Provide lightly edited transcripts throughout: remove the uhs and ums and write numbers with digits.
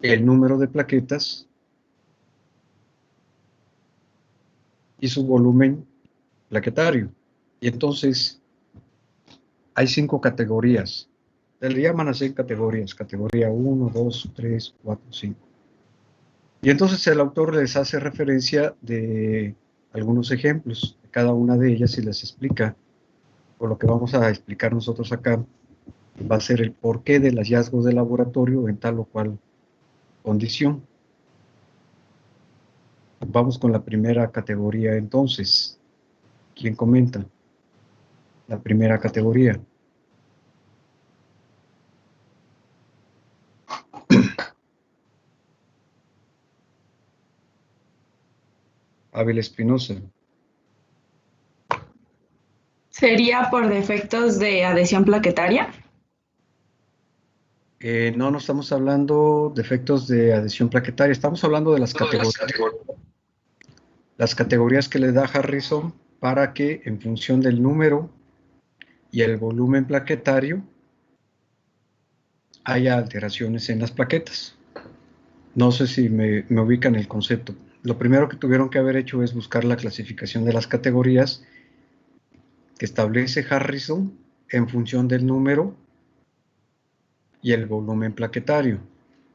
el número de plaquetas y su volumen plaquetario. Y entonces hay 5 categorías. Se le llaman así categorías. Categoría 1, 2, 3, 4, 5. Y entonces el autor les hace referencia de algunos ejemplos de cada una de ellas y les explica, por lo que vamos a explicar nosotros acá, va a ser el porqué del hallazgo de laboratorio en tal o cual condición. Vamos con la primera categoría entonces. ¿Quién comenta? La primera categoría. Abel Espinosa. ¿Sería por defectos de adhesión plaquetaria? No estamos hablando de efectos de adhesión plaquetaria, estamos hablando de las categorías que le da Harrison para que en función del número y el volumen plaquetario haya alteraciones en las plaquetas. No sé si me ubican el concepto. Lo primero que tuvieron que haber hecho es buscar la clasificación de las categorías que establece Harrison en función del número y el volumen plaquetario.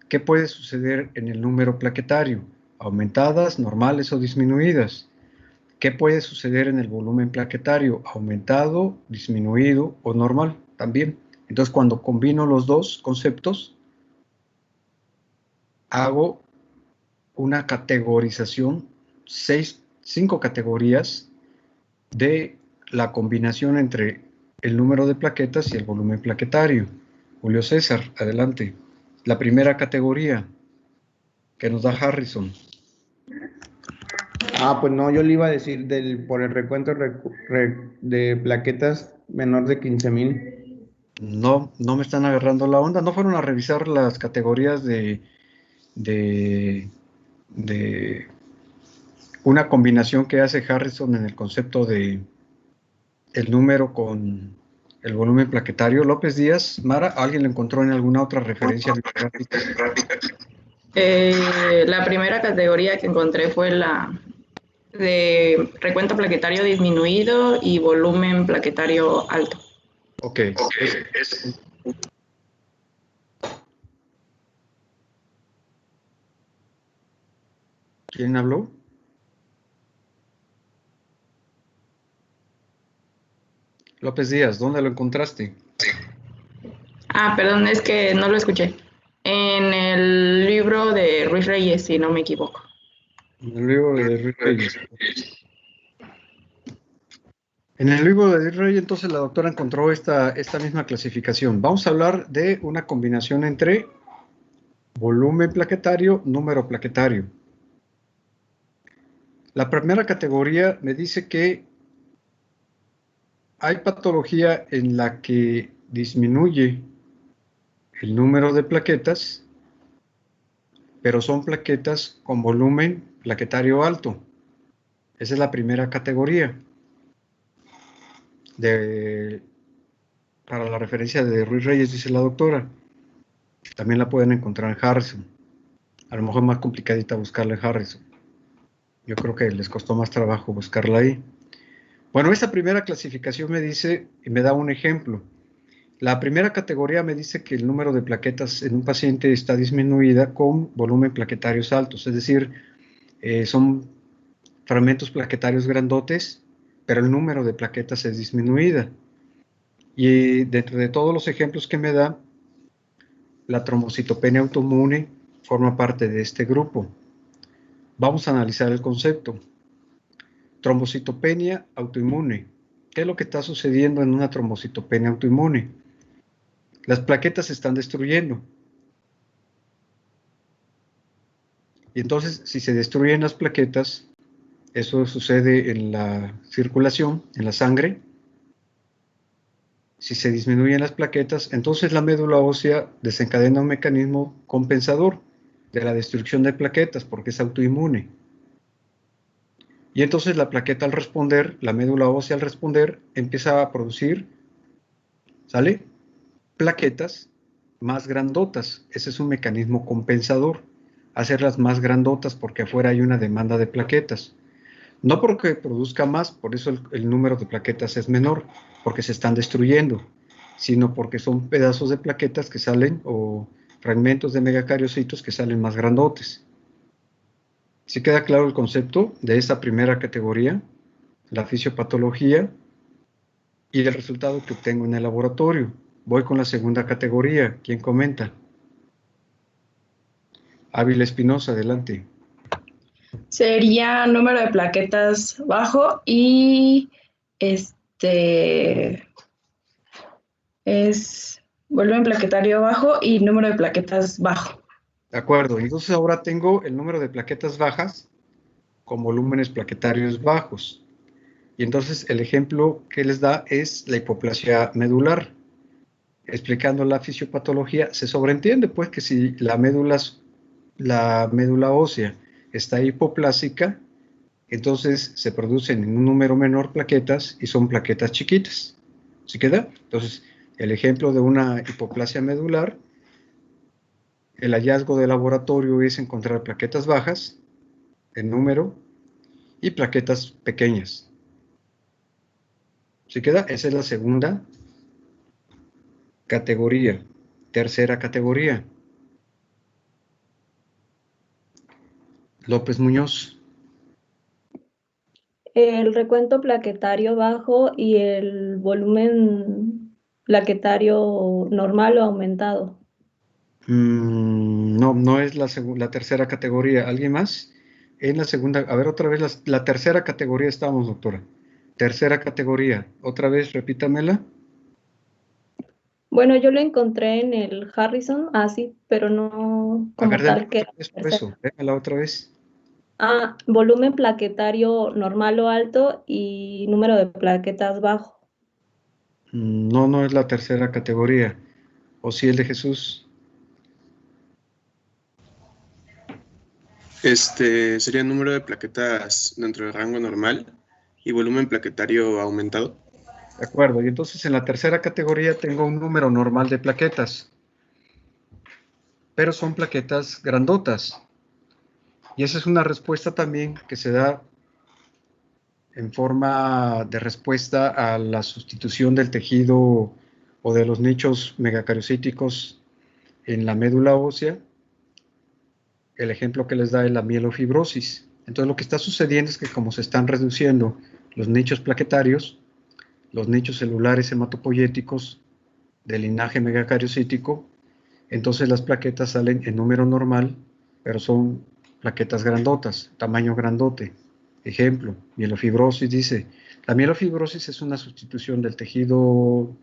¿Qué puede suceder en el número plaquetario? Aumentadas, normales o disminuidas. ¿Qué puede suceder en el volumen plaquetario? Aumentado, disminuido o normal también. Entonces, cuando combino los dos conceptos, hago una categorización, 5 categorías de la combinación entre el número de plaquetas y el volumen plaquetario. Julio César, adelante. La primera categoría que nos da Harrison. Pues no, yo le iba a decir por el recuento de plaquetas menor de 15,000. No me están agarrando la onda. ¿No fueron a revisar las categorías de una combinación que hace Harrison en el concepto de el número con el volumen plaquetario? López Díaz, Mara, ¿alguien lo encontró en alguna otra referencia bibliográfica? La primera categoría que encontré fue la de recuento plaquetario disminuido y volumen plaquetario alto. Ok. ¿Quién habló? López Díaz, ¿dónde lo encontraste? Perdón, es que no lo escuché. En el libro de Ruiz Reyes, si no me equivoco. En el libro de Ruiz Reyes. En el libro de Ruiz Reyes, entonces la doctora encontró esta misma clasificación. Vamos a hablar de una combinación entre volumen plaquetario, número plaquetario. La primera categoría me dice que hay patología en la que disminuye el número de plaquetas, pero son plaquetas con volumen plaquetario alto. Esa es la primera categoría para la referencia de Ruiz Reyes, dice la doctora. También la pueden encontrar en Harrison. A lo mejor es más complicadita buscarla en Harrison. Yo creo que les costó más trabajo buscarla ahí. Bueno, esta primera clasificación me dice, y me da un ejemplo. La primera categoría me dice que el número de plaquetas en un paciente está disminuida con volumen plaquetarios altos, es decir, son fragmentos plaquetarios grandotes, pero el número de plaquetas es disminuida. Y dentro de todos los ejemplos que me da, la trombocitopenia autoinmune forma parte de este grupo. Vamos a analizar el concepto. Trombocitopenia autoinmune. ¿Qué es lo que está sucediendo en una trombocitopenia autoinmune? Las plaquetas se están destruyendo. Y entonces, si se destruyen las plaquetas, eso sucede en la circulación, en la sangre. Si se disminuyen las plaquetas, entonces la médula ósea desencadena un mecanismo compensador de la destrucción de plaquetas, porque es autoinmune. Y entonces la plaqueta al responder, la médula ósea al responder, empieza a producir, ¿sale? Plaquetas más grandotas. Ese es un mecanismo compensador, hacerlas más grandotas porque afuera hay una demanda de plaquetas. No porque produzca más, por eso el número de plaquetas es menor, porque se están destruyendo, sino porque son pedazos de plaquetas que salen o fragmentos de megacariocitos que salen más grandotes. ¿Sí queda claro el concepto de esta primera categoría, la fisiopatología y el resultado que obtengo en el laboratorio? Voy con la segunda categoría. ¿Quién comenta? Ávila Espinosa, adelante. Sería número de plaquetas bajo y es volumen plaquetario bajo y número de plaquetas bajo. De acuerdo, entonces ahora tengo el número de plaquetas bajas con volúmenes plaquetarios bajos. Y entonces el ejemplo que les da es la hipoplasia medular. Explicando la fisiopatología, se sobreentiende pues que si la médula ósea está hipoplásica, entonces se producen en un número menor plaquetas y son plaquetas chiquitas. ¿Sí queda? Entonces, el ejemplo de una hipoplasia medular, el hallazgo de laboratorio es encontrar plaquetas bajas en número y plaquetas pequeñas. ¿Sí queda? Esa es la segunda categoría. Tercera categoría. López Muñoz. El recuento plaquetario bajo y el volumen plaquetario normal o aumentado. No, no es la tercera categoría. ¿Alguien más? En la segunda, a ver otra vez, la tercera categoría estamos, doctora. Tercera categoría, otra vez, repítamela. Bueno, yo lo encontré en el Harrison, así, pero no A ver, como démela tal que otra vez, por eso, démela otra vez. volumen plaquetario normal o alto y número de plaquetas bajo. No, no es la tercera categoría. ¿O sí el de Jesús? Sería el número de plaquetas dentro del rango normal y volumen plaquetario aumentado. De acuerdo, y entonces en la tercera categoría tengo un número normal de plaquetas, pero son plaquetas grandotas. Y esa es una respuesta también que se da en forma de respuesta a la sustitución del tejido o de los nichos megacariocíticos en la médula ósea. El ejemplo que les da es la mielofibrosis. Entonces lo que está sucediendo es que como se están reduciendo los nichos plaquetarios, los nichos celulares hematopoyéticos del linaje megacariocítico, entonces las plaquetas salen en número normal, pero son plaquetas grandotas, tamaño grandote. Ejemplo, mielofibrosis dice, la mielofibrosis es una sustitución del tejido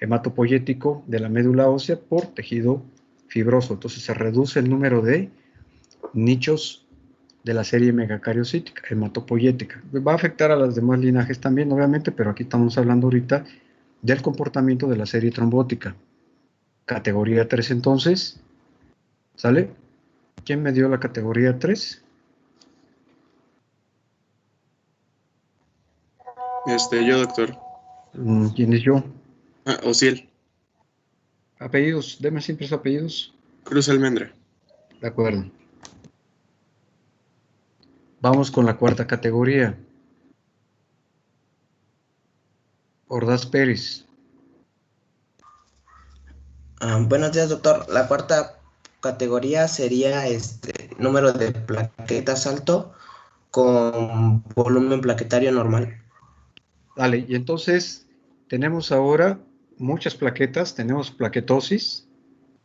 hematopoyético de la médula ósea por tejido fibroso. Entonces se reduce el número de nichos de la serie megacariocítica, hematopoyética. Va a afectar a los demás linajes también, obviamente, pero aquí estamos hablando ahorita del comportamiento de la serie trombótica. Categoría 3 entonces, ¿sale? ¿Quién me dio la categoría 3? Yo, doctor. ¿Quién es yo? Ociel. Apellidos, deme siempre sus apellidos. Cruz Almendra. De acuerdo. Vamos con la cuarta categoría. Ordaz Pérez. Buenos días, doctor. La cuarta categoría sería número de plaquetas alto con volumen plaquetario normal. Vale, y entonces tenemos ahora muchas plaquetas. Tenemos plaquetosis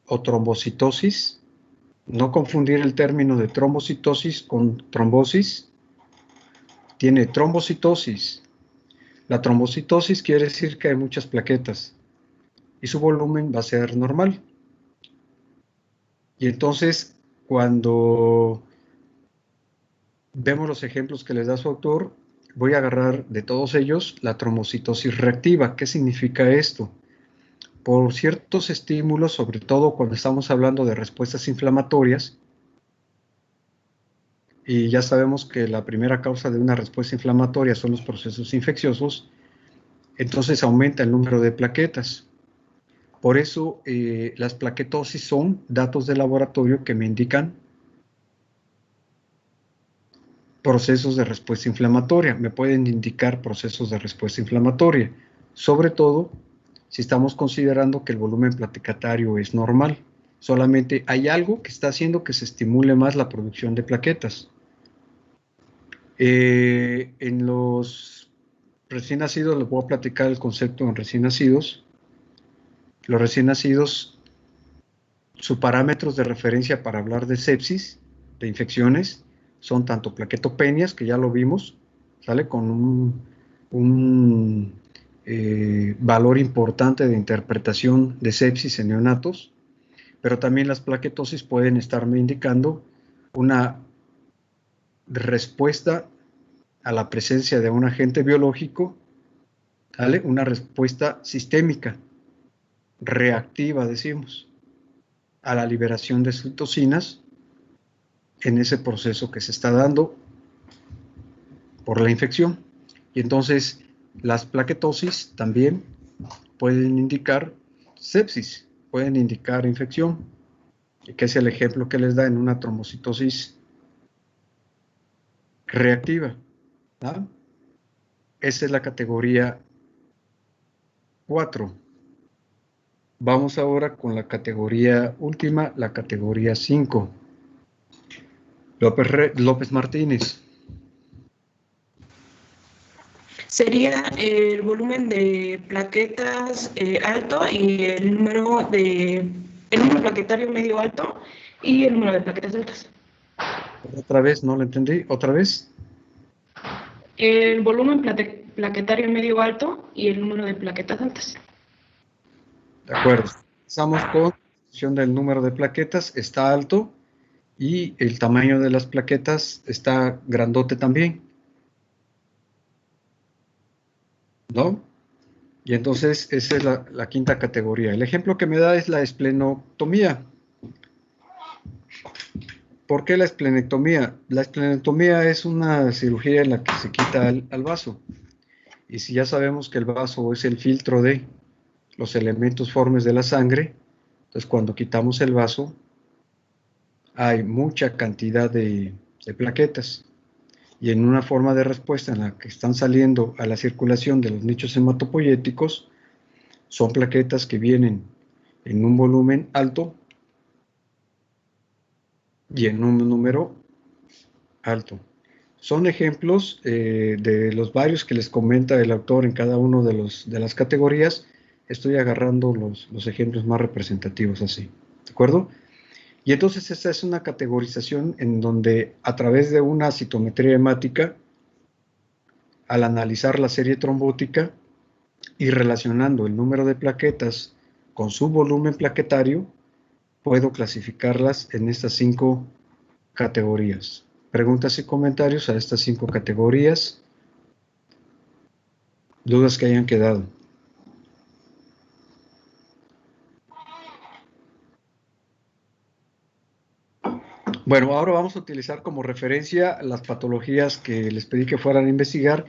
o trombocitosis. No confundir el término de trombocitosis con trombosis. Tiene trombocitosis. La trombocitosis quiere decir que hay muchas plaquetas y su volumen va a ser normal. Y entonces, cuando vemos los ejemplos que les da su autor, voy a agarrar de todos ellos la trombocitosis reactiva. ¿Qué significa esto? Por ciertos estímulos, sobre todo cuando estamos hablando de respuestas inflamatorias, y ya sabemos que la primera causa de una respuesta inflamatoria son los procesos infecciosos, entonces aumenta el número de plaquetas. Por eso las plaquetosis son datos de laboratorio que me indican procesos de respuesta inflamatoria. Me pueden indicar procesos de respuesta inflamatoria, sobre todo si estamos considerando que el volumen plaquetario es normal. Solamente hay algo que está haciendo que se estimule más la producción de plaquetas. En los recién nacidos les voy a platicar el concepto en recién nacidos. Los recién nacidos, sus parámetros de referencia para hablar de sepsis, de infecciones, son tanto plaquetopenias, que ya lo vimos, ¿sale? Con un valor importante de interpretación de sepsis en neonatos, pero también las plaquetosis pueden estarme indicando una respuesta a la presencia de un agente biológico, ¿vale? Una respuesta sistémica, reactiva, decimos, a la liberación de citocinas en ese proceso que se está dando por la infección. Y entonces las plaquetosis también pueden indicar sepsis, pueden indicar infección, que es el ejemplo que les da en una trombocitosis reactiva, ¿no? Esa es la categoría 4. Vamos ahora con la categoría última, la categoría 5. López Martínez. Sería el volumen de plaquetas alto y el número plaquetario medio alto y el número de plaquetas altas. Otra vez, no lo entendí. ¿Otra vez? El volumen plaquetario medio alto y el número de plaquetas altas. De acuerdo. Empezamos con la posición del número de plaquetas, está alto, y el tamaño de las plaquetas está grandote también, ¿no? Y entonces esa es la quinta categoría. El ejemplo que me da es la esplenectomía. ¿Por qué la esplenectomía? La esplenectomía es una cirugía en la que se quita al vaso. Y si ya sabemos que el vaso es el filtro de los elementos formes de la sangre, entonces cuando quitamos el vaso hay mucha cantidad de plaquetas. Y en una forma de respuesta en la que están saliendo a la circulación de los nichos hematopoyéticos, son plaquetas que vienen en un volumen alto y en un número alto. Son ejemplos de los varios que les comenta el autor en cada uno de las categorías. Estoy agarrando los ejemplos más representativos así, ¿de acuerdo? Y entonces esta es una categorización en donde a través de una citometría hemática, al analizar la serie trombótica y relacionando el número de plaquetas con su volumen plaquetario, puedo clasificarlas en estas 5 categorías. Preguntas y comentarios a estas 5 categorías. Dudas que hayan quedado. Bueno, ahora vamos a utilizar como referencia las patologías que les pedí que fueran a investigar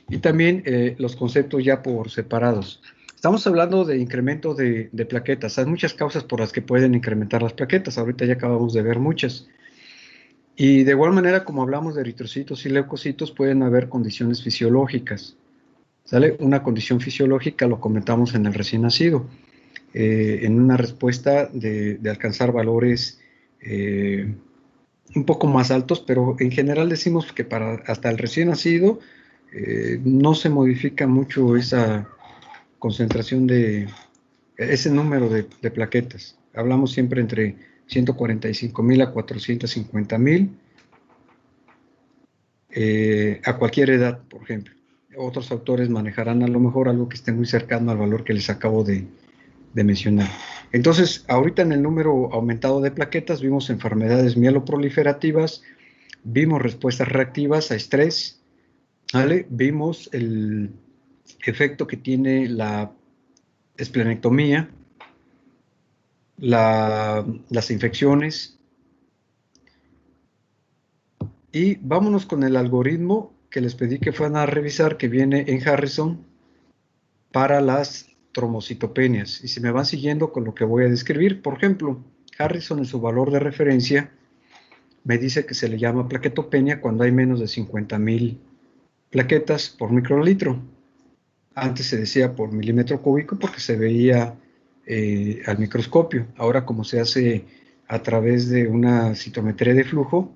y también los conceptos ya por separados. Estamos hablando de incremento de plaquetas. Hay muchas causas por las que pueden incrementar las plaquetas. Ahorita ya acabamos de ver muchas. Y de igual manera, como hablamos de eritrocitos y leucocitos, pueden haber condiciones fisiológicas. ¿Sale? Una condición fisiológica lo comentamos en el recién nacido. En una respuesta de alcanzar valores un poco más altos, pero en general decimos que hasta el recién nacido no se modifica mucho esa concentración ese número de plaquetas. Hablamos siempre entre 145,000 a 450,000 a cualquier edad, por ejemplo. Otros autores manejarán a lo mejor algo que esté muy cercano al valor que les acabo de mencionar. Entonces, ahorita en el número aumentado de plaquetas vimos enfermedades mieloproliferativas, vimos respuestas reactivas a estrés, ¿vale? Vimos el efecto que tiene la esplenectomía, las infecciones, y vámonos con el algoritmo que les pedí que fueran a revisar, que viene en Harrison para las trombocitopenias. Y si me van siguiendo con lo que voy a describir, por ejemplo, Harrison en su valor de referencia me dice que se le llama plaquetopenia cuando hay menos de 50,000 plaquetas por microlitro. Antes se decía por milímetro cúbico porque se veía al microscopio. Ahora, como se hace a través de una citometría de flujo,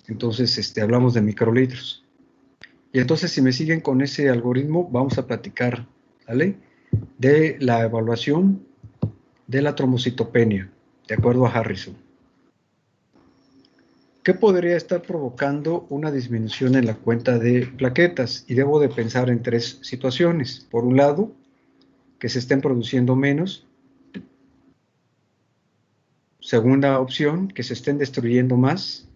entonces hablamos de microlitros. Y entonces, si me siguen con ese algoritmo, vamos a platicar, ¿vale?, de la evaluación de la trombocitopenia, de acuerdo a Harrison. ¿Qué podría estar provocando una disminución en la cuenta de plaquetas? Y debo de pensar en 3 situaciones. Por un lado, que se estén produciendo menos. Segunda opción, que se estén destruyendo más.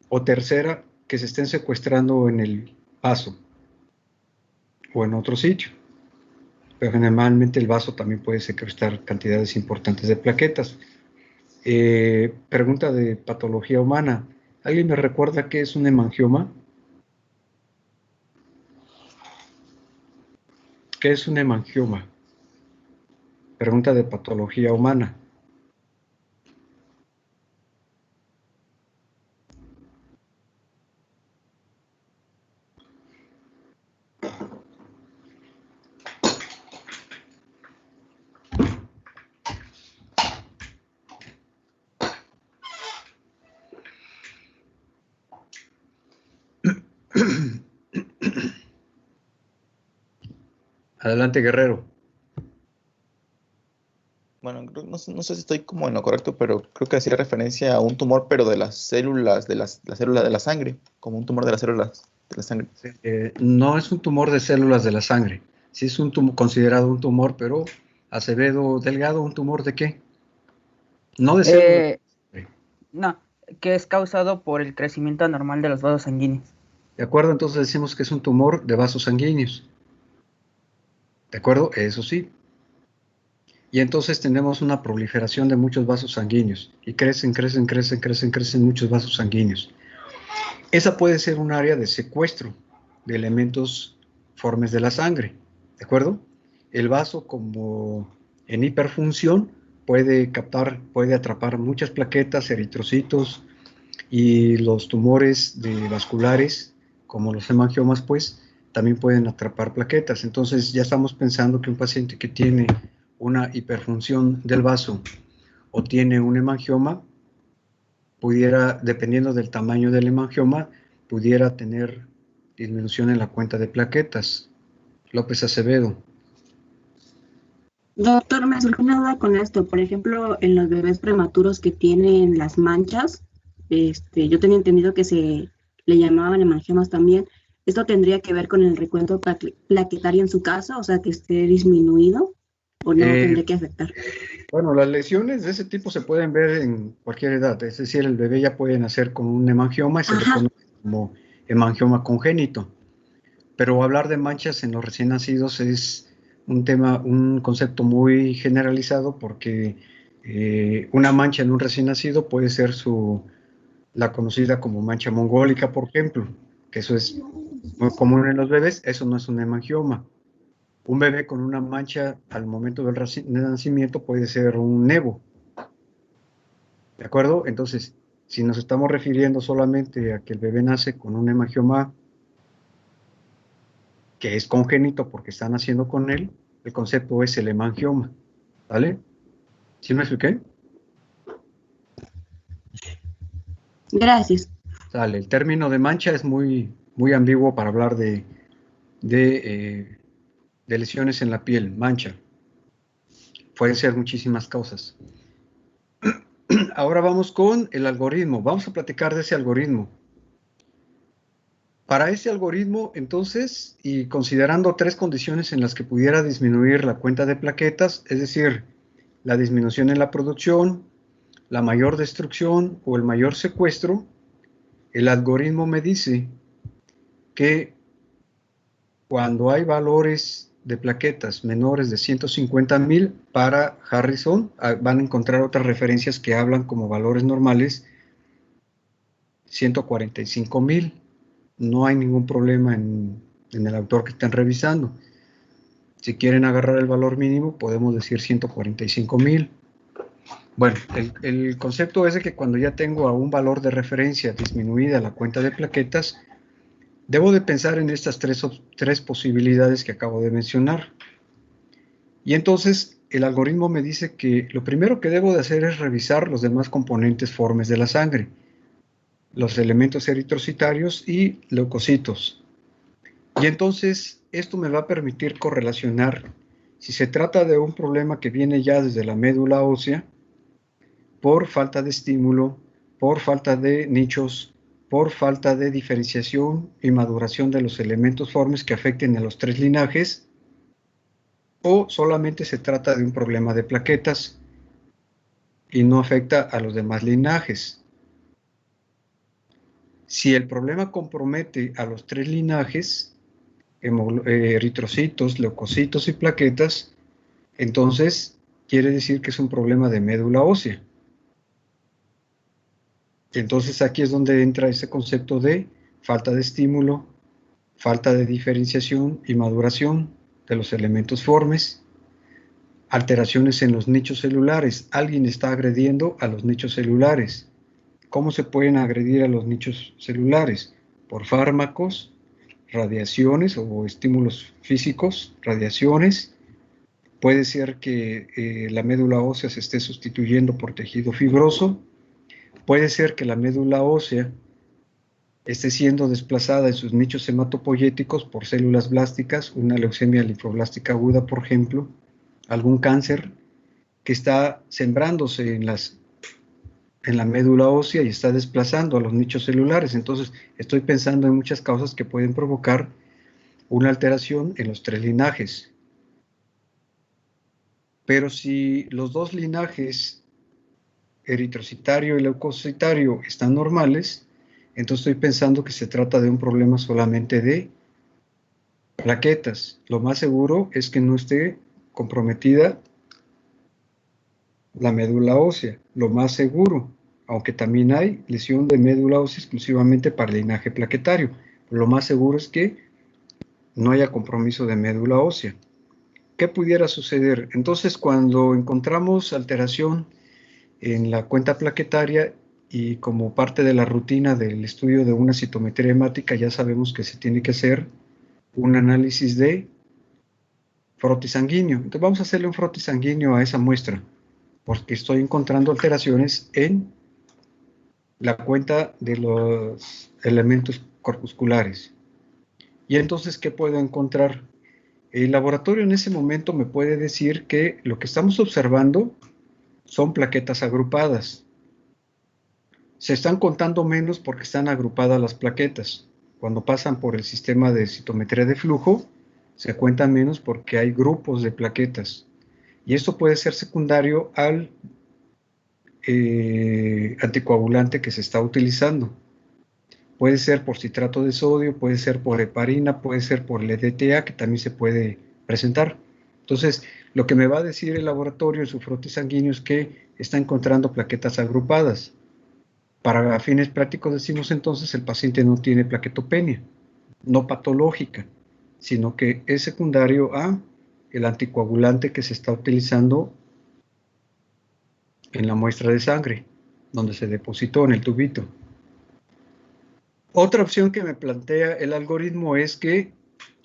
O tercera, que se estén secuestrando en el vaso o en otro sitio. Pero generalmente el vaso también puede secuestrar cantidades importantes de plaquetas. Pregunta de patología humana. ¿Alguien me recuerda qué es un hemangioma? ¿Qué es un hemangioma? Pregunta de patología humana. Adelante, Guerrero. Bueno, no sé si estoy como en lo correcto, pero creo que hacía referencia a un tumor, pero de las células, la célula de la sangre, como un tumor de las células de la sangre. No es un tumor de células de la sangre. Sí es considerado un tumor, pero Acevedo Delgado, ¿un tumor de qué? No de células. No, que es causado por el crecimiento anormal de los vasos sanguíneos. ¿De acuerdo? Entonces decimos que es un tumor de vasos sanguíneos. ¿De acuerdo? Eso sí. Y entonces tenemos una proliferación de muchos vasos sanguíneos. Y crecen muchos vasos sanguíneos. Esa puede ser un área de secuestro de elementos formes de la sangre. ¿De acuerdo? El vaso, como en hiperfunción, puede atrapar muchas plaquetas, eritrocitos, y los tumores vasculares, como los hemangiomas, pues, también pueden atrapar plaquetas. Entonces, ya estamos pensando que un paciente que tiene una hiperfunción del vaso o tiene un hemangioma, pudiera, dependiendo del tamaño del hemangioma, pudiera tener disminución en la cuenta de plaquetas. López Acevedo. Doctor, me surge una duda con esto. Por ejemplo, en los bebés prematuros que tienen las manchas, yo tenía entendido que se le llamaban hemangiomas también. ¿Esto tendría que ver con el recuento plaquetario en su caso? O sea, que esté disminuido, ¿o no tendría que afectar? Bueno, las lesiones de ese tipo se pueden ver en cualquier edad. Es decir, el bebé ya puede nacer con un hemangioma y se le conoce como hemangioma congénito. Pero hablar de manchas en los recién nacidos es un concepto muy generalizado, porque una mancha en un recién nacido puede ser la conocida como mancha mongólica, por ejemplo, que eso es muy común en los bebés. Eso no es un hemangioma. Un bebé con una mancha al momento del nacimiento puede ser un nevo. ¿De acuerdo? Entonces, si nos estamos refiriendo solamente a que el bebé nace con un hemangioma que es congénito porque están naciendo con él, el concepto es el hemangioma. ¿Vale? ¿Sí me expliqué? Gracias. Sale. El término de mancha es muy, muy ambiguo para hablar de lesiones en la piel. Mancha. Pueden ser muchísimas causas. Ahora vamos con el algoritmo. Vamos a platicar de ese algoritmo. Para ese algoritmo, entonces, y considerando 3 condiciones en las que pudiera disminuir la cuenta de plaquetas, es decir, la disminución en la producción, la mayor destrucción o el mayor secuestro, el algoritmo me dice que cuando hay valores de plaquetas menores de 150,000 para Harrison, van a encontrar otras referencias que hablan como valores normales 145,000. No hay ningún problema en el autor que están revisando. Si quieren agarrar el valor mínimo, podemos decir 145,000. Bueno, el concepto es de que cuando ya tengo a un valor de referencia disminuida la cuenta de plaquetas, debo de pensar en estas tres posibilidades que acabo de mencionar. Y entonces el algoritmo me dice que lo primero que debo de hacer es revisar los demás componentes formes de la sangre, los elementos eritrocitarios y leucocitos. Y entonces esto me va a permitir correlacionar si se trata de un problema que viene ya desde la médula ósea, por falta de estímulo, por falta de nichos, por falta de diferenciación y maduración de los elementos formes que afecten a los 3 linajes, o solamente se trata de un problema de plaquetas y no afecta a los demás linajes. Si el problema compromete a los 3 linajes, eritrocitos, leucocitos y plaquetas, entonces quiere decir que es un problema de médula ósea. Entonces aquí es donde entra ese concepto de falta de estímulo, falta de diferenciación y maduración de los elementos formes, alteraciones en los nichos celulares. Alguien está agrediendo a los nichos celulares. ¿Cómo se pueden agredir a los nichos celulares? Por fármacos, radiaciones o estímulos físicos, radiaciones. Puede ser que la médula ósea se esté sustituyendo por tejido fibroso. Puede ser que la médula ósea esté siendo desplazada en sus nichos hematopoyéticos por células blásticas, una leucemia linfoblástica aguda, por ejemplo, algún cáncer que está sembrándose en la médula ósea y está desplazando a los nichos celulares. Entonces, estoy pensando en muchas causas que pueden provocar una alteración en los 3 linajes. Pero si los 2 linajes, eritrocitario y leucocitario, están normales, entonces estoy pensando que se trata de un problema solamente de plaquetas. Lo más seguro es que no esté comprometida la médula ósea, lo más seguro, aunque también hay lesión de médula ósea exclusivamente para el linaje plaquetario. Lo más seguro es que no haya compromiso de médula ósea. ¿Qué pudiera suceder? Entonces, cuando encontramos alteración en la cuenta plaquetaria y como parte de la rutina del estudio de una citometría hemática, ya sabemos que se tiene que hacer un análisis de frotis sanguíneo. Entonces vamos a hacerle un frotis sanguíneo a esa muestra, porque estoy encontrando alteraciones en la cuenta de los elementos corpusculares. Y entonces, ¿qué puedo encontrar? El laboratorio en ese momento me puede decir que lo que estamos observando son plaquetas agrupadas. Se están contando menos porque están agrupadas las plaquetas. Cuando pasan por el sistema de citometría de flujo, se cuentan menos porque hay grupos de plaquetas. Y esto puede ser secundario al anticoagulante que se está utilizando. Puede ser por citrato de sodio, puede ser por heparina, puede ser por el EDTA, que también se puede presentar. Entonces, lo que me va a decir el laboratorio en su frotis sanguíneo es que está encontrando plaquetas agrupadas. Para fines prácticos decimos entonces el paciente no tiene plaquetopenia, no patológica, sino que es secundario a el anticoagulante que se está utilizando en la muestra de sangre, donde se depositó en el tubito. Otra opción que me plantea el algoritmo es que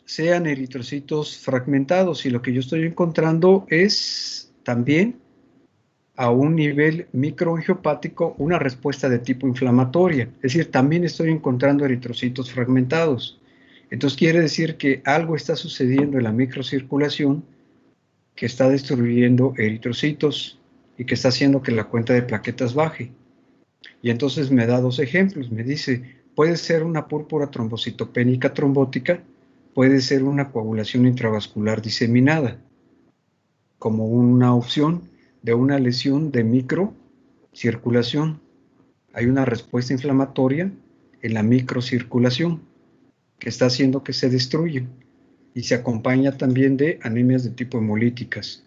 sean eritrocitos fragmentados, y lo que yo estoy encontrando es también a un nivel microangiopático una respuesta de tipo inflamatoria. Es decir, también estoy encontrando eritrocitos fragmentados. Entonces quiere decir que algo está sucediendo en la microcirculación que está destruyendo eritrocitos y que está haciendo que la cuenta de plaquetas baje. Y entonces me da 2 ejemplos. Me dice, puede ser una púrpura trombocitopénica trombótica, puede ser una coagulación intravascular diseminada, como una opción de una lesión de microcirculación. Hay una respuesta inflamatoria en la microcirculación que está haciendo que se destruyan, y se acompaña también de anemias de tipo hemolíticas.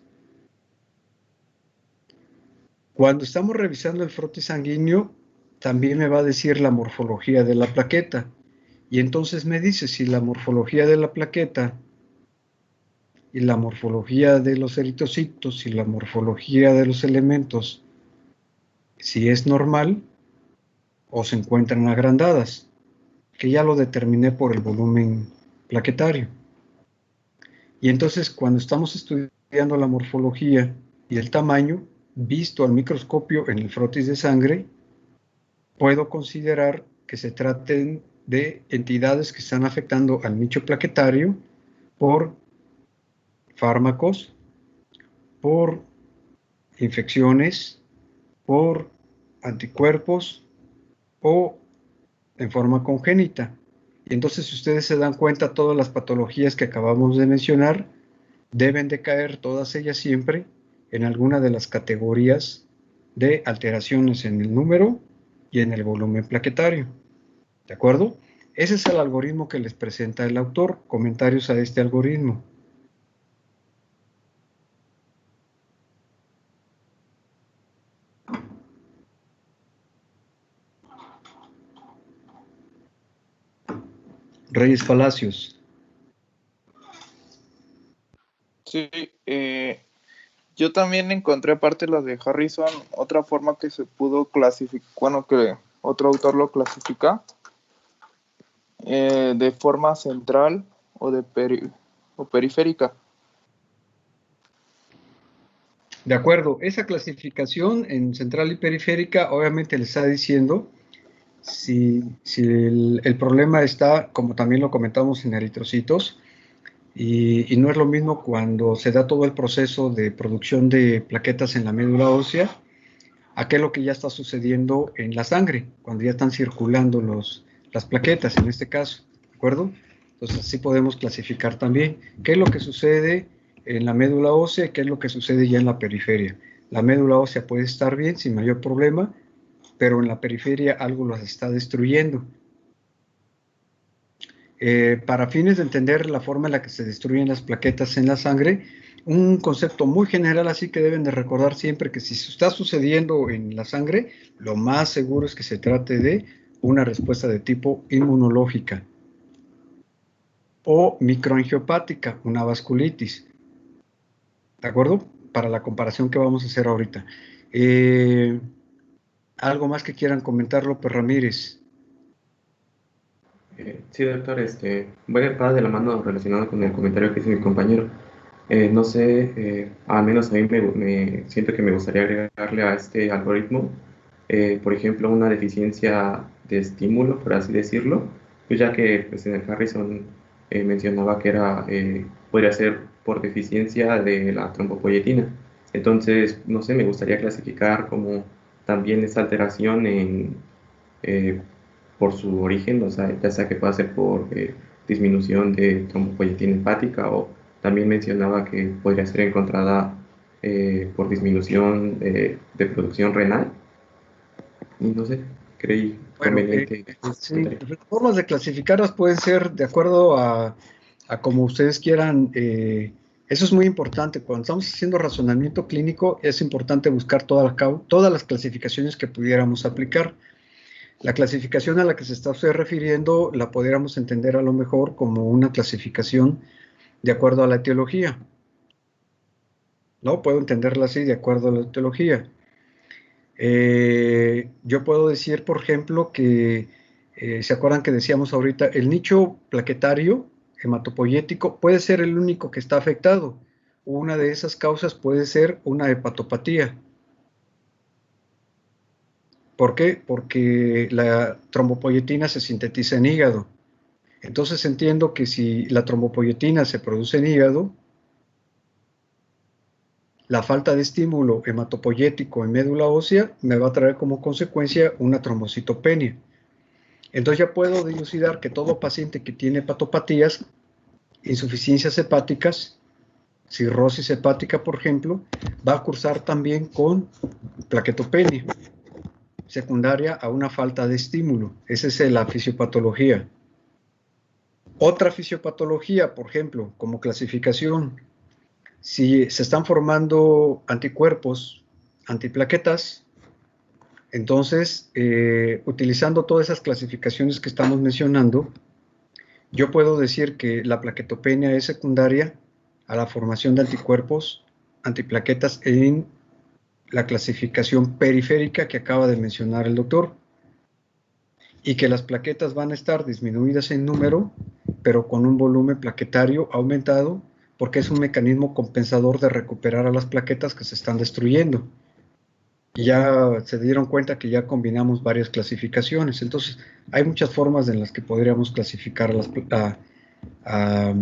Cuando estamos revisando el frotis sanguíneo, también me va a decir la morfología de la plaqueta, y entonces me dice si la morfología de la plaqueta y la morfología de los eritrocitos y la morfología de los elementos, si es normal o se encuentran agrandadas, que ya lo determiné por el volumen plaquetario. Y entonces, cuando estamos estudiando la morfología y el tamaño, visto al microscopio en el frotis de sangre, puedo considerar que se traten de entidades que están afectando al nicho plaquetario por fármacos, por infecciones, por anticuerpos o en forma congénita. Y entonces, si ustedes se dan cuenta, todas las patologías que acabamos de mencionar deben de caer todas ellas siempre en alguna de las categorías de alteraciones en el número y en el volumen plaquetario. ¿De acuerdo? Ese es el algoritmo que les presenta el autor. Comentarios a este algoritmo. Reyes Palacios. Sí, yo también encontré, aparte de la de Harrison, otra forma que se pudo clasificar, bueno, que otro autor lo clasifica, de forma central o de periférica. De acuerdo, esa clasificación en central y periférica obviamente le está diciendo si el problema está, como también lo comentamos, en eritrocitos, y no es lo mismo cuando se da todo el proceso de producción de plaquetas en la médula ósea, a qué es lo que ya está sucediendo en la sangre, cuando ya están circulando las plaquetas, en este caso, ¿de acuerdo? Entonces, así podemos clasificar también qué es lo que sucede en la médula ósea y qué es lo que sucede ya en la periferia. La médula ósea puede estar bien, sin mayor problema, pero en la periferia algo las está destruyendo. Para fines de entender la forma en la que se destruyen las plaquetas en la sangre, un concepto muy general así que deben de recordar siempre, que si está sucediendo en la sangre, lo más seguro es que se trate de una respuesta de tipo inmunológica o microangiopática, una vasculitis. ¿De acuerdo? Para la comparación que vamos a hacer ahorita. ¿Algo más que quieran comentar, López Ramírez? Sí, doctor, va de la mano relacionado con el comentario que hizo mi compañero. No sé, al menos a mí me siento que me gustaría agregarle a este algoritmo, por ejemplo, una deficiencia de estímulo, por así decirlo, pues ya que pues, en el Harrison mencionaba que podría ser por deficiencia de la trombopoyetina. Entonces, no sé, me gustaría clasificar como también esa alteración por su origen, o sea, ya sea que pueda ser por disminución de trombopoyetina hepática, o también mencionaba que podría ser encontrada por disminución de producción renal. Y no sé, creí conveniente. Sí, las formas de clasificarlas pueden ser de acuerdo a como ustedes quieran. Eso es muy importante. Cuando estamos haciendo razonamiento clínico, es importante buscar todas las clasificaciones que pudiéramos aplicar. La clasificación a la que se está usted refiriendo la pudiéramos entender a lo mejor como una clasificación de acuerdo a la etiología. ¿No? Puedo entenderla así, de acuerdo a la etiología. Yo puedo decir, por ejemplo, que, ¿se acuerdan que decíamos ahorita? El nicho plaquetario hematopoyético puede ser el único que está afectado. Una de esas causas puede ser una hepatopatía. ¿Por qué? Porque la trombopoyetina se sintetiza en hígado. Entonces entiendo que si la trombopoyetina se produce en hígado, la falta de estímulo hematopoyético en médula ósea me va a traer como consecuencia una trombocitopenia. Entonces ya puedo dilucidar que todo paciente que tiene hepatopatías, insuficiencias hepáticas, cirrosis hepática, por ejemplo, va a cursar también con plaquetopenia secundaria a una falta de estímulo. Esa es la fisiopatología. Otra fisiopatología, por ejemplo, como clasificación, si se están formando anticuerpos, antiplaquetas, entonces, utilizando todas esas clasificaciones que estamos mencionando, yo puedo decir que la plaquetopenia es secundaria a la formación de anticuerpos, antiplaquetas en la clasificación periférica que acaba de mencionar el doctor, y que las plaquetas van a estar disminuidas en número, pero con un volumen plaquetario aumentado, porque es un mecanismo compensador de recuperar a las plaquetas que se están destruyendo. Y ya se dieron cuenta que ya combinamos varias clasificaciones. Entonces, hay muchas formas en las que podríamos clasificar a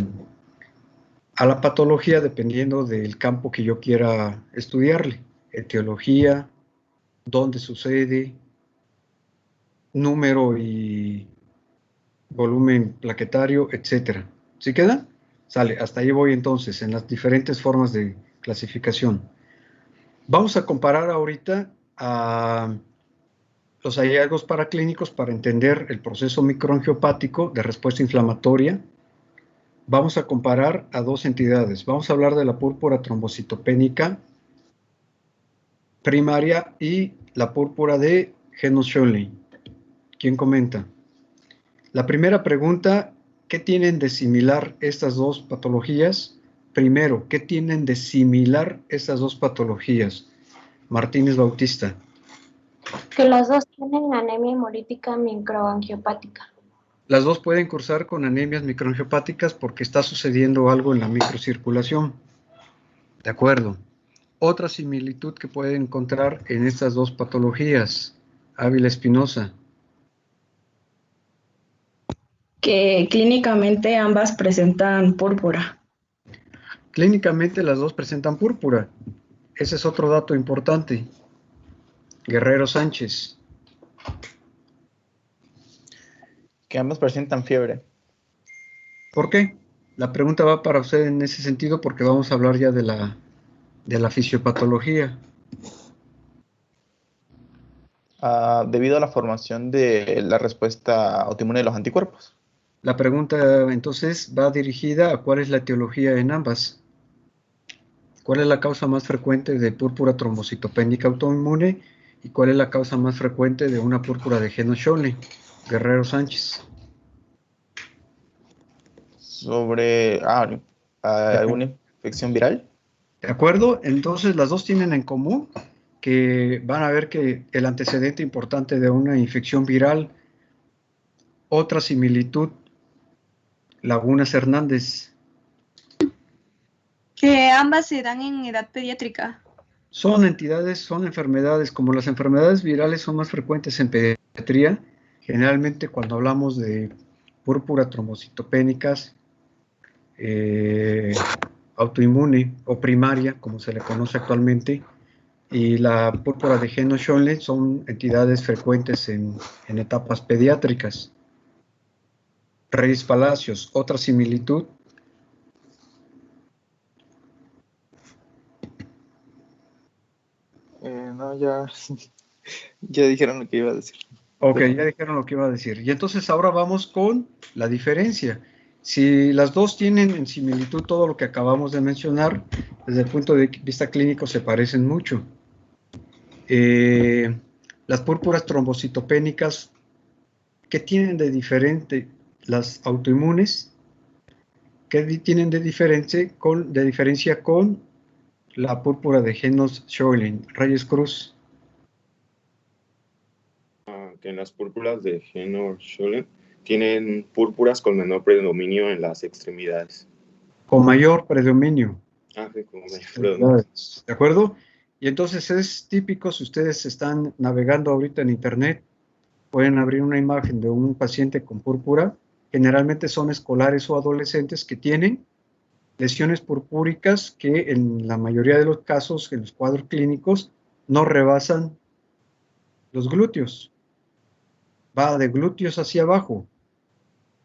la patología dependiendo del campo que yo quiera estudiarle. Etiología, dónde sucede, número y volumen plaquetario, etcétera. ¿Sí queda? Sale, hasta ahí voy entonces, en las diferentes formas de clasificación. Vamos a comparar ahorita a los hallazgos paraclínicos para entender el proceso microangiopático de respuesta inflamatoria. Vamos a comparar a dos entidades. Vamos a hablar de la púrpura trombocitopénica primaria y la púrpura de Henoch-Schönlein. ¿Quién comenta? La primera pregunta, ¿qué tienen de similar estas dos patologías? Primero, ¿qué tienen de similar estas dos patologías? Martínez Bautista. Que las dos tienen anemia hemolítica microangiopática. Las dos pueden cursar con anemias microangiopáticas porque está sucediendo algo en la microcirculación. De acuerdo. Otra similitud que pueden encontrar en estas dos patologías. Ávila Espinosa. Que clínicamente ambas presentan púrpura. Clínicamente las dos presentan púrpura. Ese es otro dato importante. Guerrero Sánchez. Que ambos presentan fiebre. ¿Por qué? La pregunta va para usted en ese sentido porque vamos a hablar ya de la fisiopatología. Debido a la formación de la respuesta autoinmune de los anticuerpos. La pregunta entonces va dirigida a cuál es la etiología en ambas. ¿Cuál es la causa más frecuente de púrpura trombocitopénica autoinmune y cuál es la causa más frecuente de una púrpura de Henoch-Schönlein? Guerrero Sánchez. Sobre alguna infección viral. ¿De acuerdo? Entonces las dos tienen en común que van a ver que el antecedente importante de una infección viral. Otra similitud, Lagunas Hernández. Que ambas se dan en edad pediátrica. Son enfermedades, como las enfermedades virales son más frecuentes en pediatría, generalmente cuando hablamos de púrpura trombocitopénicas, autoinmune o primaria, como se le conoce actualmente, y la púrpura de Henoch-Schönlein son entidades frecuentes en etapas pediátricas. Reyes Palacios, otra similitud. No, ya dijeron lo que iba a decir. Ok, ya dijeron lo que iba a decir. Y entonces ahora vamos con la diferencia. Si las dos tienen en similitud todo lo que acabamos de mencionar, desde el punto de vista clínico se parecen mucho. Las púrpuras trombocitopénicas, ¿qué tienen de diferente? Las autoinmunes, ¿qué tienen de diferencia con la púrpura de Henoch-Schönlein? Reyes Cruz. Que en las púrpuras de Henoch-Schönlein tienen púrpuras con menor predominio en las extremidades. Con mayor predominio. Sí, con mayor predominio. ¿De acuerdo? Y entonces es típico, si ustedes están navegando ahorita en internet, pueden abrir una imagen de un paciente con púrpura. Generalmente son escolares o adolescentes que tienen lesiones purpúricas que en la mayoría de los casos, en los cuadros clínicos, no rebasan los glúteos. Va de glúteos hacia abajo.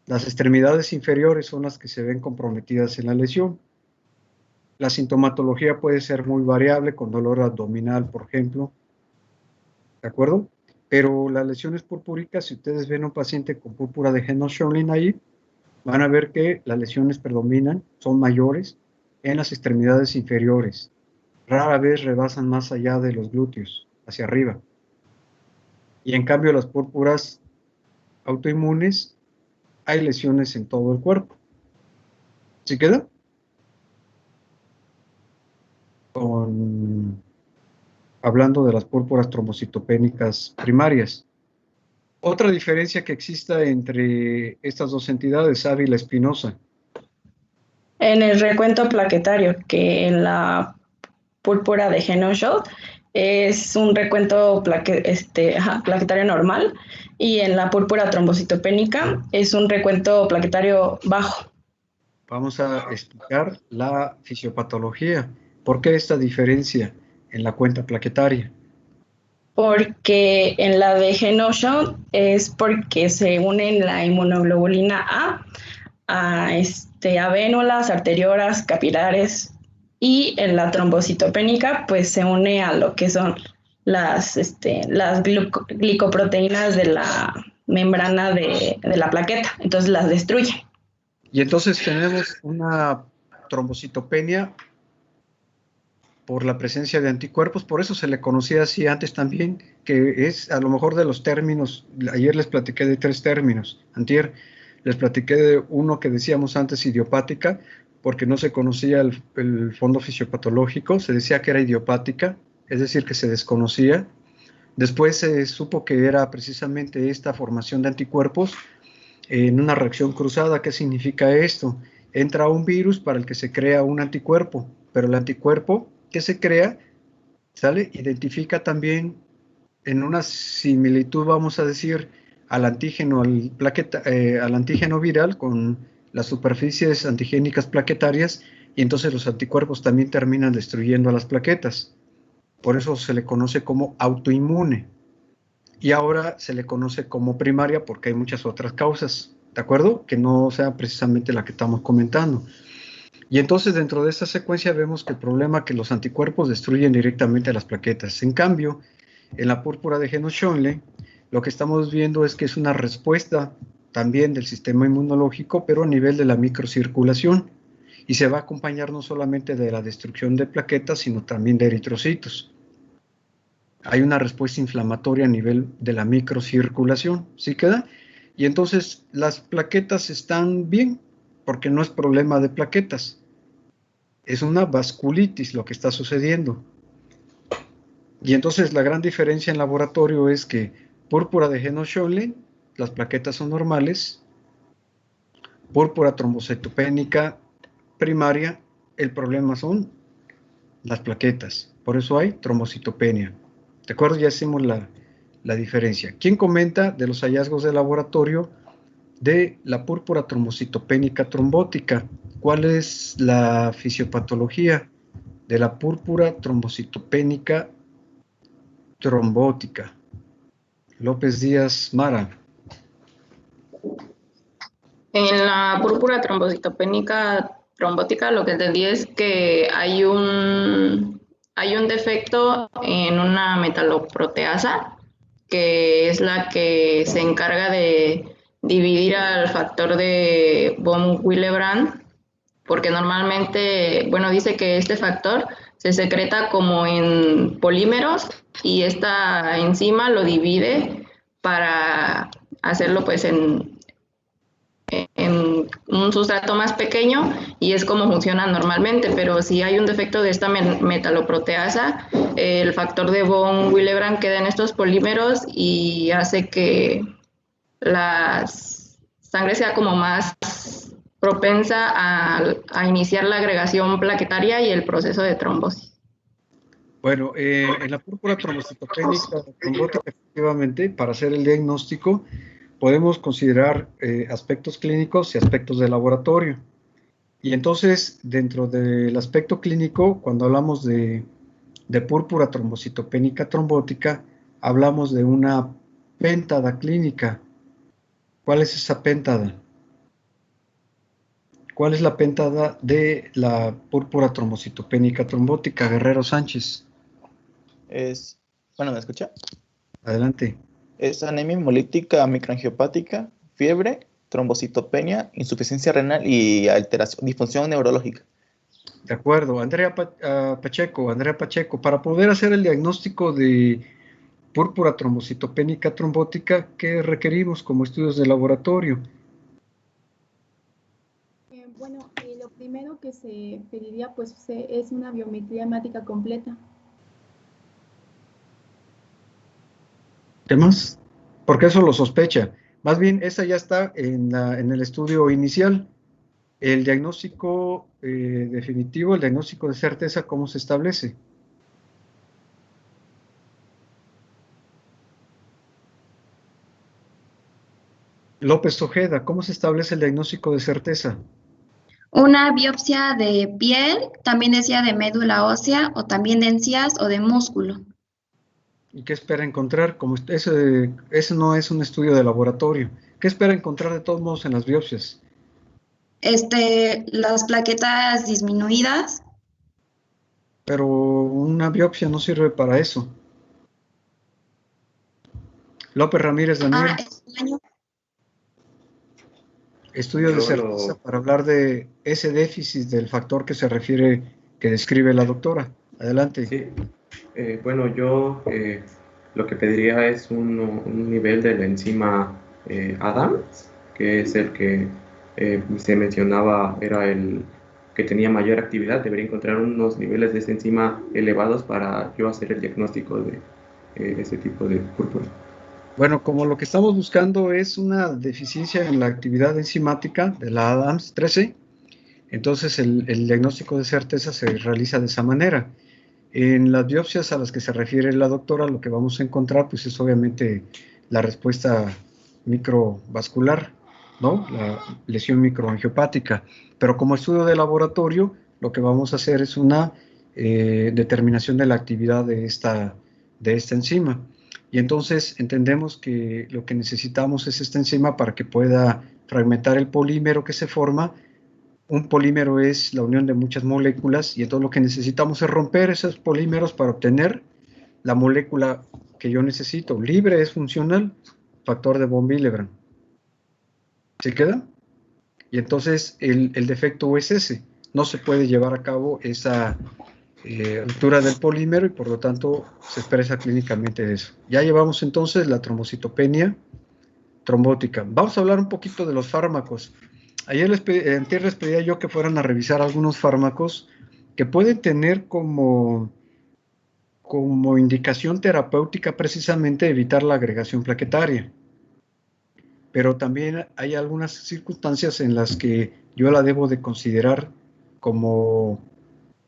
Las extremidades inferiores son las que se ven comprometidas en la lesión. La sintomatología puede ser muy variable, con dolor abdominal, por ejemplo. ¿De acuerdo? Pero las lesiones purpúricas, si ustedes ven un paciente con púrpura de Henoch-Schönlein ahí, van a ver que las lesiones predominan, son mayores en las extremidades inferiores. Rara vez rebasan más allá de los glúteos, hacia arriba. Y en cambio las púrpuras autoinmunes, hay lesiones en todo el cuerpo. ¿Sí queda? hablando de las púrpuras trombocitopénicas primarias. Otra diferencia que exista entre estas dos entidades, Ávila Espinosa. En el recuento plaquetario, que en la púrpura de Henno-Schultz es un recuento plaquetario normal, y en la púrpura trombocitopénica es un recuento plaquetario bajo. Vamos a explicar la fisiopatología. ¿Por qué esta diferencia en la cuenta plaquetaria? Porque en la de Henno-Schultz es porque se unen la inmunoglobulina a vénulas, arteriolas, capilares, y en la trombocitopénica pues se une a lo que son las glicoproteínas de la membrana de la plaqueta, entonces las destruye. Y entonces tenemos una trombocitopenia por la presencia de anticuerpos, por eso se le conocía así antes también, que es a lo mejor de los términos. Ayer les platiqué de 3 términos, antier les platiqué de uno que decíamos antes, idiopática, porque no se conocía el fondo fisiopatológico, se decía que era idiopática, es decir, que se desconocía. Después se supo que era precisamente esta formación de anticuerpos en una reacción cruzada. ¿Qué significa esto? Entra un virus para el que se crea un anticuerpo, pero el anticuerpo que se crea, ¿sale? Identifica también en una similitud, vamos a decir, al antígeno, al antígeno viral con las superficies antigénicas plaquetarias, y entonces los anticuerpos también terminan destruyendo a las plaquetas. Por eso se le conoce como autoinmune. Y ahora se le conoce como primaria porque hay muchas otras causas, ¿de acuerdo? Que no sea precisamente la que estamos comentando. Y entonces dentro de esta secuencia vemos que el problema es que los anticuerpos destruyen directamente a las plaquetas. En cambio, en la púrpura de Henno-Schönle, lo que estamos viendo es que es una respuesta también del sistema inmunológico, pero a nivel de la microcirculación. Y se va a acompañar no solamente de la destrucción de plaquetas, sino también de eritrocitos. Hay una respuesta inflamatoria a nivel de la microcirculación, ¿sí queda? Y entonces las plaquetas están bien, porque no es problema de plaquetas. Es una vasculitis lo que está sucediendo. Y entonces la gran diferencia en laboratorio es que púrpura de Henno-Schönle, las plaquetas son normales. Púrpura trombocitopénica primaria, el problema son las plaquetas. Por eso hay trombocitopenia. ¿De acuerdo? Ya hicimos la diferencia. ¿Quién comenta de los hallazgos de laboratorio de la púrpura trombocitopénica trombótica? ¿Cuál es la fisiopatología de la púrpura trombocitopénica trombótica? López Díaz Mara. En la púrpura trombocitopénica trombótica lo que entendí es que hay un defecto en una metaloproteasa, que es la que se encarga de dividir al factor de von Willebrand, porque normalmente, bueno, dice que este factor se secreta como en polímeros y esta enzima lo divide para hacerlo pues en un sustrato más pequeño, y es como funciona normalmente. Pero si hay un defecto de esta metaloproteasa, el factor de von Willebrand queda en estos polímeros y hace que la sangre sea como más propensa a iniciar la agregación plaquetaria y el proceso de trombosis. Bueno, en la púrpura trombocitopénica trombótica, efectivamente, para hacer el diagnóstico, podemos considerar aspectos clínicos y aspectos de laboratorio. Y entonces, dentro del aspecto clínico, cuando hablamos de púrpura trombocitopénica trombótica, hablamos de una péntada clínica. ¿Cuál es esa péntada? ¿Cuál es la péntada de la púrpura trombocitopénica trombótica, Guerrero Sánchez? Bueno, ¿me escucha? Adelante. Es anemia hemolítica microangiopática, fiebre, trombocitopenia, insuficiencia renal y disfunción neurológica. De acuerdo. Andrea Pacheco, para poder hacer el diagnóstico de púrpura trombocitopénica trombótica, ¿qué requerimos como estudios de laboratorio? Bueno, lo primero que se pediría pues es una biometría hemática completa. ¿Qué más? Porque eso lo sospecha. Más bien, esa ya está en el estudio inicial. El diagnóstico definitivo, el diagnóstico de certeza, ¿cómo se establece? López Ojeda, ¿cómo se establece el diagnóstico de certeza? Una biopsia de piel, también decía de médula ósea o también de encías o de músculo. ¿Y qué espera encontrar? Como ese no es un estudio de laboratorio. ¿Qué espera encontrar de todos modos en las biopsias? Las plaquetas disminuidas. Pero una biopsia no sirve para eso. López Ramírez Daniel. Estudio de certeza para hablar de ese déficit del factor que se refiere, que describe la doctora. Adelante. Sí. Bueno, yo lo que pediría es un nivel de la enzima ADAMS, que es el que se mencionaba, era el que tenía mayor actividad. Debería encontrar unos niveles de esa enzima elevados para yo hacer el diagnóstico de ese tipo de púrpura. Bueno, como lo que estamos buscando es una deficiencia en la actividad enzimática de la ADAMS 13, entonces el diagnóstico de certeza se realiza de esa manera. En las biopsias a las que se refiere la doctora, lo que vamos a encontrar pues es obviamente la respuesta microvascular, ¿no? La lesión microangiopática. Pero como estudio de laboratorio, lo que vamos a hacer es una determinación de la actividad de esta enzima. Y entonces entendemos que lo que necesitamos es esta enzima para que pueda fragmentar el polímero que se forma. Un polímero es la unión de muchas moléculas y entonces lo que necesitamos es romper esos polímeros para obtener la molécula que yo necesito. Libre es funcional, factor de von Willebrand. ¿Se queda? Y entonces el defecto es ese. No se puede llevar a cabo esa ruptura del polímero y por lo tanto se expresa clínicamente de eso. Ya llevamos entonces la trombocitopenia trombótica. Vamos a hablar un poquito de los fármacos. Ayer les pedía yo que fueran a revisar algunos fármacos que pueden tener como indicación terapéutica precisamente evitar la agregación plaquetaria. Pero también hay algunas circunstancias en las que yo la debo de considerar como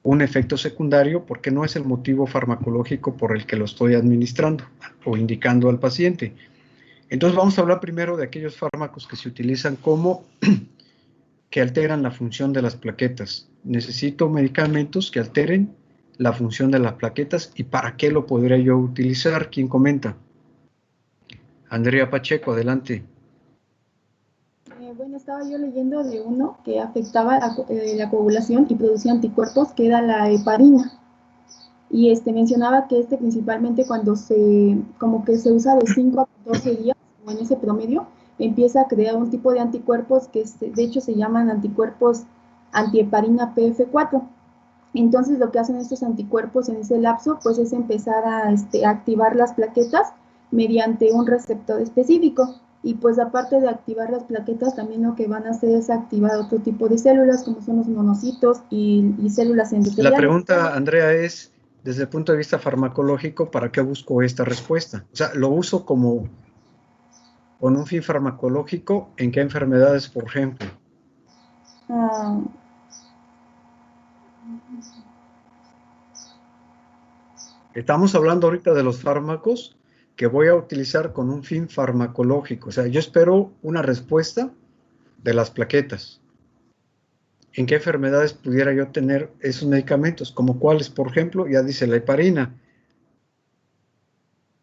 un efecto secundario porque no es el motivo farmacológico por el que lo estoy administrando o indicando al paciente. Entonces vamos a hablar primero de aquellos fármacos que se utilizan como que alteran la función de las plaquetas. Necesito medicamentos que alteren la función de las plaquetas y ¿para qué lo podría yo utilizar? ¿Quién comenta? Andrea Pacheco, adelante. Bueno, estaba yo leyendo de uno que afectaba la coagulación y producía anticuerpos, que era la heparina. Y mencionaba que principalmente cuando como que se usa de 5 a 14 días, o en ese promedio, empieza a crear un tipo de anticuerpos que de hecho se llaman anticuerpos antiheparina PF4. Entonces lo que hacen estos anticuerpos en ese lapso pues es empezar a activar las plaquetas mediante un receptor específico. Y pues aparte de activar las plaquetas, también lo que van a hacer es activar otro tipo de células, como son los monocitos y células endoteliales. La pregunta, Andrea, es, desde el punto de vista farmacológico, ¿para qué busco esta respuesta? O sea, ¿lo uso como con un fin farmacológico? ¿En qué enfermedades, por ejemplo? Estamos hablando ahorita de los fármacos que voy a utilizar con un fin farmacológico. O sea, yo espero una respuesta de las plaquetas. ¿En qué enfermedades pudiera yo tener esos medicamentos? ¿Como cuáles, por ejemplo? Ya dice la heparina.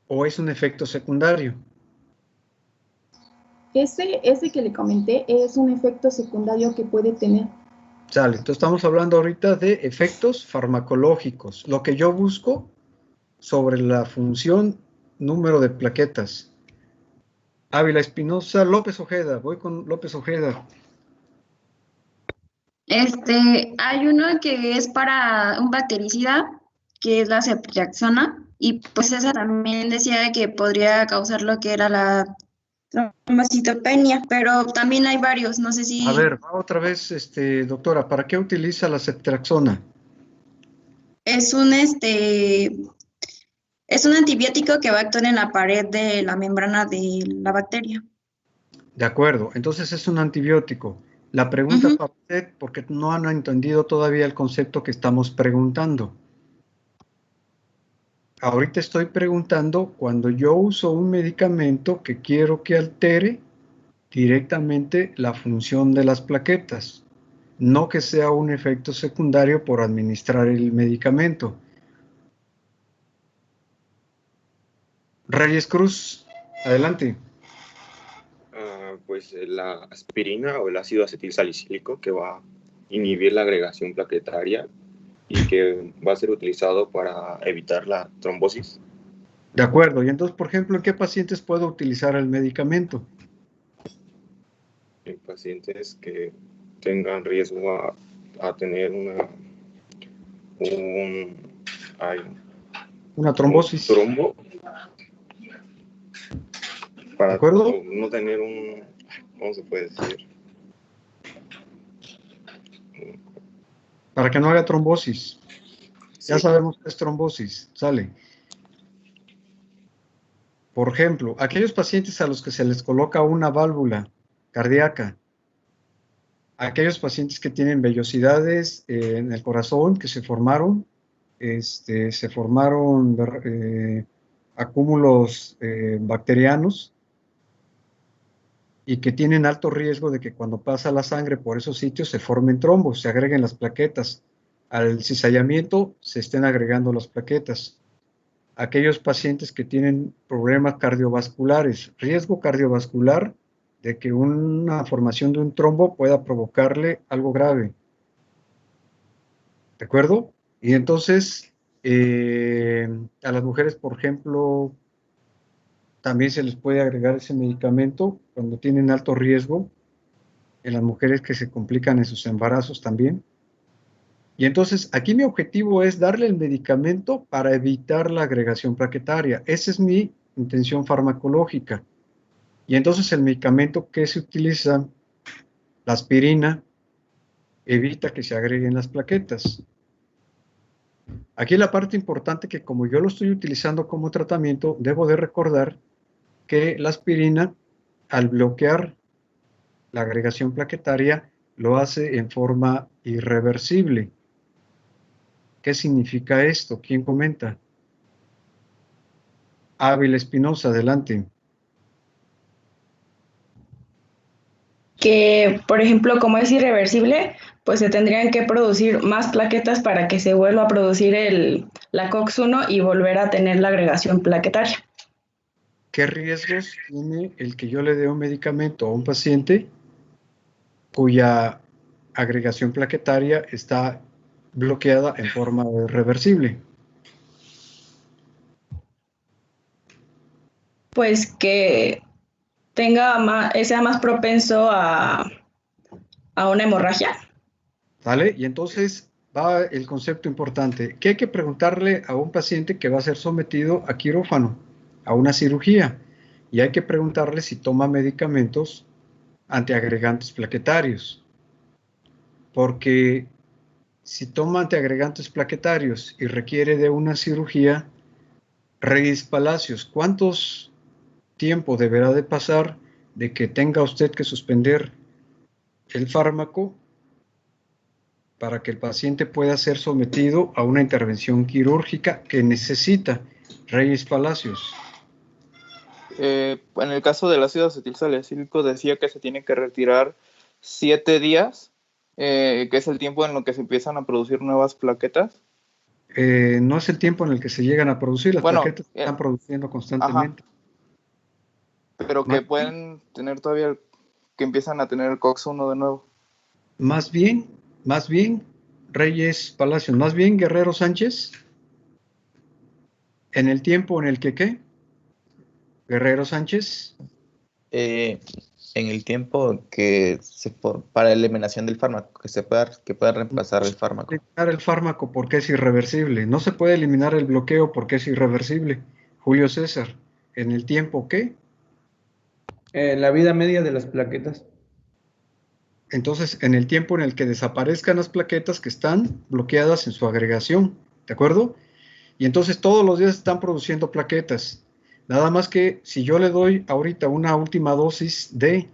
¿O es un efecto secundario? Ese que le comenté es un efecto secundario que puede tener. Sale, entonces estamos hablando ahorita de efectos farmacológicos. Lo que yo busco sobre la función número de plaquetas. Ávila Espinosa, López Ojeda, voy con López Ojeda. Hay uno que es para un bactericida, que es la ceftriaxona, y pues esa también decía que podría causar lo que era la trombocitopenia, pero también hay varios, no sé si... A ver, otra vez, doctora, ¿para qué utiliza la ceftriaxona? Es un Es un antibiótico que va a actuar en la pared de la membrana de la bacteria. De acuerdo, entonces es un antibiótico. La pregunta para usted, porque no han entendido todavía el concepto que estamos preguntando. Ahorita estoy preguntando cuando yo uso un medicamento que quiero que altere directamente la función de las plaquetas, no que sea un efecto secundario por administrar el medicamento. Reyes Cruz, adelante. Pues la aspirina o el ácido acetilsalicílico, que va a inhibir la agregación plaquetaria y que va a ser utilizado para evitar la trombosis. De acuerdo, y entonces, por ejemplo, ¿en qué pacientes puedo utilizar el medicamento? En pacientes que tengan riesgo a tener una trombosis. Un trombo. Para ¿de acuerdo? No tener ¿cómo se puede decir? Para que no haga trombosis. Sí. Ya sabemos qué es trombosis, sale. Por ejemplo, aquellos pacientes a los que se les coloca una válvula cardíaca, aquellos pacientes que tienen vellosidades en el corazón que se formaron acúmulos bacterianos y que tienen alto riesgo de que cuando pasa la sangre por esos sitios se formen trombos, se agreguen las plaquetas. Al cizallamiento se estén agregando las plaquetas. Aquellos pacientes que tienen problemas cardiovasculares, riesgo cardiovascular de que una formación de un trombo pueda provocarle algo grave. ¿De acuerdo? Y entonces, a las mujeres, por ejemplo, también se les puede agregar ese medicamento cuando tienen alto riesgo, en las mujeres que se complican en sus embarazos también. Y entonces, aquí mi objetivo es darle el medicamento para evitar la agregación plaquetaria. Esa es mi intención farmacológica. Y entonces el medicamento que se utiliza, la aspirina, evita que se agreguen las plaquetas. Aquí la parte importante que como yo lo estoy utilizando como tratamiento, debo de recordar que la aspirina, al bloquear la agregación plaquetaria, lo hace en forma irreversible. ¿Qué significa esto? ¿Quién comenta? Ávila Espinosa, adelante. Que, por ejemplo, como es irreversible, pues se tendrían que producir más plaquetas para que se vuelva a producir la COX-1 y volver a tener la agregación plaquetaria. ¿Qué riesgos tiene el que yo le dé un medicamento a un paciente cuya agregación plaquetaria está bloqueada en forma irreversible? Pues que sea más propenso a una hemorragia. ¿Vale? Y entonces va el concepto importante. ¿Qué hay que preguntarle a un paciente que va a ser sometido a quirófano, a una cirugía? Y hay que preguntarle si toma medicamentos antiagregantes plaquetarios. Porque si toma antiagregantes plaquetarios y requiere de una cirugía, Reyes Palacios, ¿cuántos tiempo deberá de pasar de que tenga usted que suspender el fármaco para que el paciente pueda ser sometido a una intervención quirúrgica que necesita? Reyes Palacios. En el caso del ácido acetilsalicílico decía que se tiene que retirar 7 días, que es el tiempo en lo que se empiezan a producir nuevas plaquetas. No es el tiempo en el que se llegan a producir, las plaquetas se están produciendo constantemente. Ajá. Pero que pueden tener todavía, que empiezan a tener el COX-1 de nuevo. Más bien, Reyes Palacios, más bien Guerrero Sánchez, en el tiempo en el que, ¿qué? Guerrero Sánchez. En el tiempo que para la eliminación del fármaco, que pueda reemplazar el fármaco. Eliminar el fármaco porque es irreversible. No se puede eliminar el bloqueo porque es irreversible. Julio César, ¿en el tiempo qué? La vida media de las plaquetas. Entonces, en el tiempo en el que desaparezcan las plaquetas que están bloqueadas en su agregación, ¿de acuerdo? Y entonces todos los días están produciendo plaquetas. Nada más que si yo le doy ahorita una última dosis de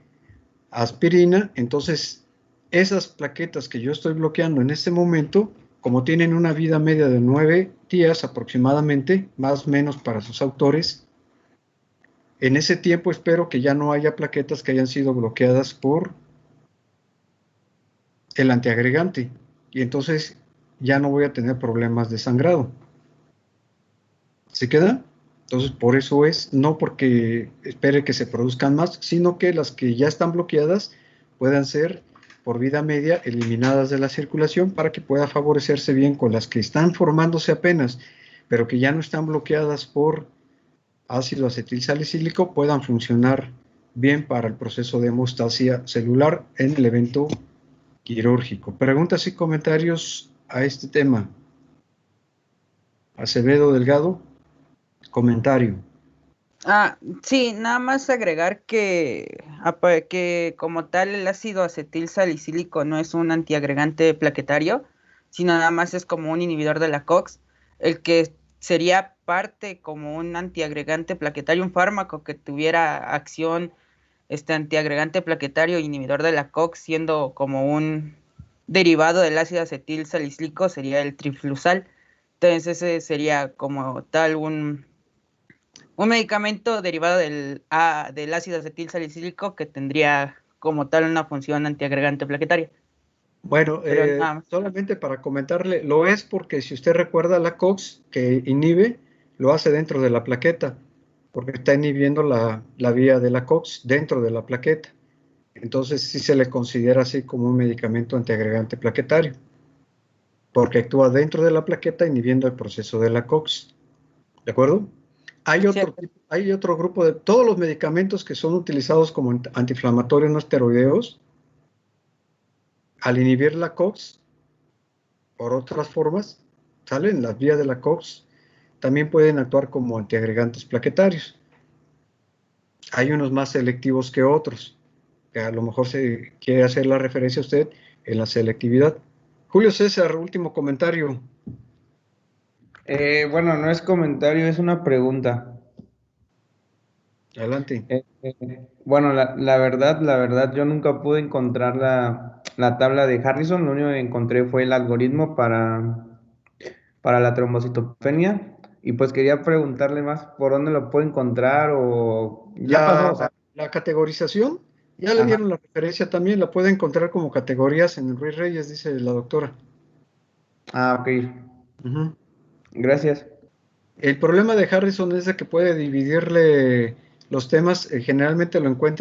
aspirina, entonces esas plaquetas que yo estoy bloqueando en este momento, como tienen una vida media de 9 días aproximadamente, más o menos para sus autores, en ese tiempo espero que ya no haya plaquetas que hayan sido bloqueadas por el antiagregante, y entonces ya no voy a tener problemas de sangrado. ¿Se queda? Entonces, por eso es, no porque espere que se produzcan más, sino que las que ya están bloqueadas puedan ser por vida media eliminadas de la circulación para que pueda favorecerse bien con las que están formándose apenas, pero que ya no están bloqueadas por ácido acetilsalicílico, puedan funcionar bien para el proceso de hemostasia celular en el evento quirúrgico. Preguntas y comentarios a este tema. Acevedo Delgado, comentario. Sí, nada más agregar que como tal el ácido acetilsalicílico no es un antiagregante plaquetario, sino nada más es como un inhibidor de la COX, el que sería parte como un antiagregante plaquetario, un fármaco que tuviera acción antiagregante plaquetario inhibidor de la COX, siendo como un derivado del ácido acetilsalicílico, sería el triflusal. Entonces ese sería como tal un medicamento derivado del ácido acetilsalicílico que tendría como tal una función antiagregante plaquetaria. Bueno, solamente para comentarle, lo es porque si usted recuerda la COX que inhibe, lo hace dentro de la plaqueta, porque está inhibiendo la vía de la COX dentro de la plaqueta. Entonces sí se le considera así como un medicamento antiagregante plaquetario, porque actúa dentro de la plaqueta inhibiendo el proceso de la COX. ¿De acuerdo? Hay otro grupo de todos los medicamentos que son utilizados como antiinflamatorios no esteroideos. Al inhibir la COX, por otras formas, salen las vías de la COX, también pueden actuar como antiagregantes plaquetarios. Hay unos más selectivos que otros, que a lo mejor se quiere hacer la referencia a usted en la selectividad. Julio César, último comentario. Bueno, no es comentario, es una pregunta. Adelante. Bueno, la verdad, yo nunca pude encontrar la tabla de Harrison. Lo único que encontré fue el algoritmo para la trombocitopenia. Y pues quería preguntarle más por dónde lo puedo encontrar o ya pasó. O sea, la categorización, ya le dieron la referencia también, la puede encontrar como categorías en Ruiz Reyes, dice la doctora. Ok. Gracias. El problema de Harrison es de que puede dividirle los temas, generalmente lo encuentra